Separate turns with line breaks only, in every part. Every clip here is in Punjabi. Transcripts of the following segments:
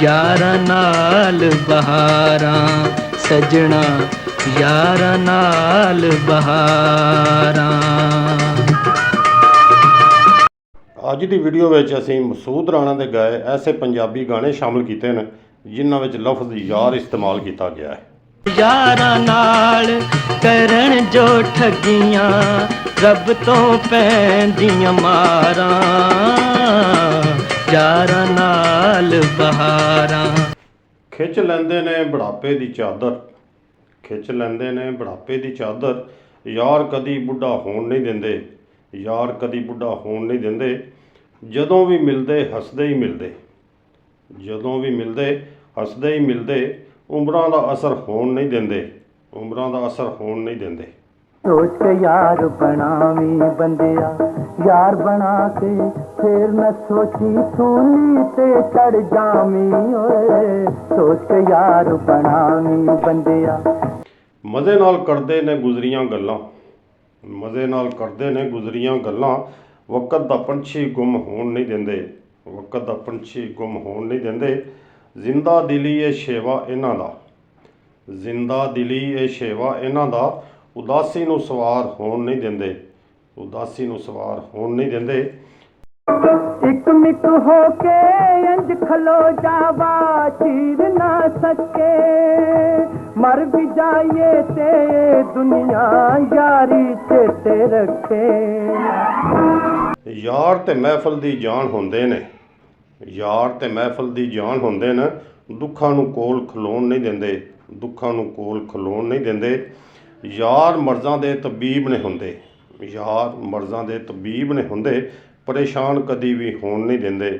यारां नाल बहारां सजना यारां नाल बहारां।
ਅੱਜ ਦੀ ਵੀਡੀਓ ਵਿੱਚ ਅਸੀਂ ਮਸੂਦ ਰਾਣਾ ਦੇ ਗਾਏ ਐਸੇ ਪੰਜਾਬੀ ਗਾਣੇ ਸ਼ਾਮਲ ਕੀਤੇ ਨੇ ਜਿਨ੍ਹਾਂ ਵਿੱਚ ਲਫ਼ਜ਼ ਯਾਰ ਇਸਤੇਮਾਲ ਕੀਤਾ ਗਿਆ ਹੈ।
ਯਾਰਾਂ ਨਾਲ ਕਰਨ ਜੋ ਠੱਗੀਆਂ ਰੱਬ ਤੋਂ ਪੈਂਦੀਆਂ ਮਾਰਾਂ ਯਾਰਾਂ ਨਾਲ ਬਹਾਰਾਂ।
ਖਿੱਚ ਲੈਂਦੇ ਨੇ ਬੁਢਾਪੇ ਦੀ ਚਾਦਰ, ਖਿੱਚ ਲੈਂਦੇ ਨੇ ਬੁਢਾਪੇ ਦੀ ਚਾਦਰ, ਯਾਰ ਕਦੀ ਬੁੱਢਾ ਹੋਣ ਨਹੀਂ ਦਿੰਦੇ, ਯਾਰ ਕਦੀ ਬੁੱਢਾ ਹੋਣ ਨਹੀਂ ਦਿੰਦੇ। ਜਦੋਂ ਵੀ ਮਿਲਦੇ ਹੱਸਦੇ ਹੀ ਮਿਲਦੇ, ਜਦੋਂ ਵੀ ਮਿਲਦੇ ਹੱਸਦੇ ਹੀ ਮਿਲਦੇ। ਉਮਰਾਂ ਦਾ ਅਸਰ ਹੋਣ ਨਹੀਂ ਦਿੰਦੇ, ਉਮਰਾਂ ਦਾ ਅਸਰ ਹੋਣ ਨਹੀਂ ਦਿੰਦੇ।
ਸੋਚ ਕੇ ਯਾਰ ਬਣਾਵੀਂ ਬੰਦਿਆ ਯਾਰ ਬਣਾ ਕੇ ਫੇਰ ਨਾ ਸੋਚੀ ਸੂਲੀ ਤੇ ਚੜ ਜਾਵੀਂ ਓਏ। ਸੋਚ ਕੇ ਯਾਰ ਬਣਾਵੀਂ ਬੰਦਿਆ।
ਮਜ਼ੇ ਨਾਲ ਕਰਦੇ ਨੇ ਗੁਜ਼ਰੀਆਂ ਗੱਲਾਂ, ਮਜ਼ੇ ਨਾਲ ਕਰਦੇ ਨੇ ਗੁਜ਼ਰੀਆਂ ਗੱਲਾਂ। ਵਕਤ ਦਾ ਪੰਛੀ ਗੁੰਮ ਹੋਣ ਨਹੀਂ ਦਿੰਦੇ, ਵਕਤ ਦਾ ਪੰਛੀ ਗੁੰਮ ਹੋਣ ਨਹੀਂ ਦਿੰਦੇ। ਜ਼ਿੰਦਾ ਦਿਲੀ ਇਹ ਸ਼ੇਵਾ ਇਹਨਾਂ ਦਾ, ਜ਼ਿੰਦਾ ਦਿਲੀ ਇਹ ਸ਼ੇਵਾ ਇਹਨਾਂ ਦਾ। ਉਦਾਸੀ ਨੂੰ ਸਵਾਰ ਹੋਣ ਨਹੀਂ ਦਿੰਦੇ, ਉਦਾਸੀ ਨੂੰ ਸਵਾਰ ਹੋਣ ਨਹੀਂ ਦਿੰਦੇ।
ਇੱਕ ਮਿੱਕ ਹੋ ਕੇ ਇੰਜ ਖਲੋ ਜਾਵਾ ਚੀਰ ਨਾ ਸਕੇ ਮਰ ਵੀ ਜਾਈਏ ਤੇ ਦੁਨੀਆ ਯਾਰੀ ਚੇਤੇ ਰੱਖੇ।
ਯਾਰ ਤੇ ਮਹਿਫਲ ਦੀ ਜਾਨ ਹੁੰਦੇ ਨੇ, ਯਾਰ ਤੇ ਮਹਿਫਲ ਦੀ ਜਾਨ ਹੁੰਦੇ ਨੇ। ਦੁੱਖਾਂ ਨੂੰ ਕੋਲ ਖਲੋਣ ਨਹੀਂ ਦਿੰਦੇ, ਦੁੱਖਾਂ ਨੂੰ ਕੋਲ ਖਲੋਣ ਨਹੀਂ ਦਿੰਦੇ। ਯਾਰ ਮਰਜ਼ਾਂ ਦੇ ਤਬੀਬ ਨੇ ਹੁੰਦੇ, ਯਾਰ ਮਰਜ਼ਾਂ ਦੇ ਤਬੀਬ ਨੇ ਹੁੰਦੇ। ਪਰੇਸ਼ਾਨ ਕਦੀ ਵੀ ਹੋਣ ਨਹੀਂ ਦਿੰਦੇ,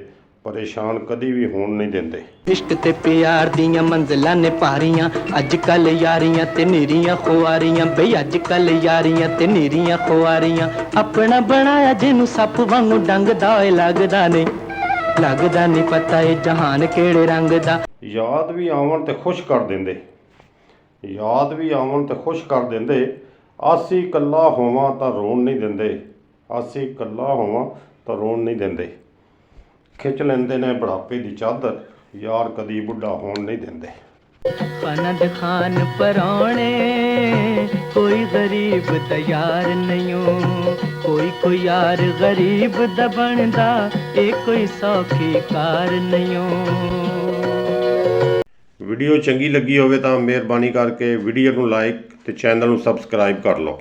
ਪਰੇਸ਼ਾਨ ਕਦੀ ਵੀ ਹੋਣ ਨਹੀਂ ਦਿੰਦੇ।
ਇਸ਼ਕ ਤੇ ਪਿਆਰ ਦੀਆਂ ਮੰਜ਼ਲਾਂ ਨੇ ਭਾਰੀਆਂ ਅੱਜ ਕੱਲ ਯਾਰੀਆਂ ਤੇ ਨੀਰੀਆਂ ਖੁਆਰੀਆਂ ਬਈ ਅੱਜ ਕੱਲ ਯਾਰੀਆਂ ਤੇ ਨੀਰੀਆਂ ਖੁਆਰੀਆਂ। ਆਪਣਾ ਬਣਾਇਆ ਜਿਹਨੂੰ ਸੱਪ ਵਾਂਗੂ ਡੰਗਦਾ ਏ ਲੱਗਦਾ ਨਹੀਂ, ਲੱਗਦਾ ਨਹੀਂ ਪਤਾ ਇਹ ਜਹਾਨ ਕਿਹੜੇ ਰੰਗ ਦਾ।
ਯਾਦ ਵੀ ਆਵਣ ਤੇ ਖੁਸ਼ ਕਰ ਦਿੰਦੇ, ਯਾਦ ਵੀ ਆਵਣ ਤੇ ਖੁਸ਼ ਕਰ ਦਿੰਦੇ। ਆਸੀ ਇਕੱਲਾ ਹੋਵਾਂ ਤਾਂ ਰੋਣ ਨਹੀਂ ਦਿੰਦੇ, ਆਸੀ ਇਕੱਲਾ ਹੋਵਾਂ ਤਾਂ ਰੋਣ ਨਹੀਂ ਦਿੰਦੇ। ਖਿੱਚ ਲੈਂਦੇ ਨੇ ਬੁਢਾਪੇ ਦੀ ਚਾਦਰ, ਯਾਰ ਕਦੀ ਬੁੱਢਾ ਹੋਣ ਨਹੀਂ ਦਿੰਦੇ।
ਫਨਦ ਖਾਨ ਪਰਾਉਣੇ ਕੋਈ ਗਰੀਬ ਦਾ ਯਾਰ ਨਹੀਂ, ਕੋਈ ਯਾਰ ਗਰੀਬ ਦਾ ਬਣਦਾ ਇਹ ਕੋਈ ਸੌਖੀ ਕਾਰ ਨਹੀਂ।
ਵੀਡੀਓ ਚੰਗੀ ਲੱਗੀ ਹੋਵੇ ਤਾਂ ਮਿਹਰਬਾਨੀ ਕਰਕੇ ਵੀਡੀਓ ਨੂੰ ਲਾਈਕ ਤੇ ਚੈਨਲ ਨੂੰ ਸਬਸਕ੍ਰਾਈਬ ਕਰ ਲਓ।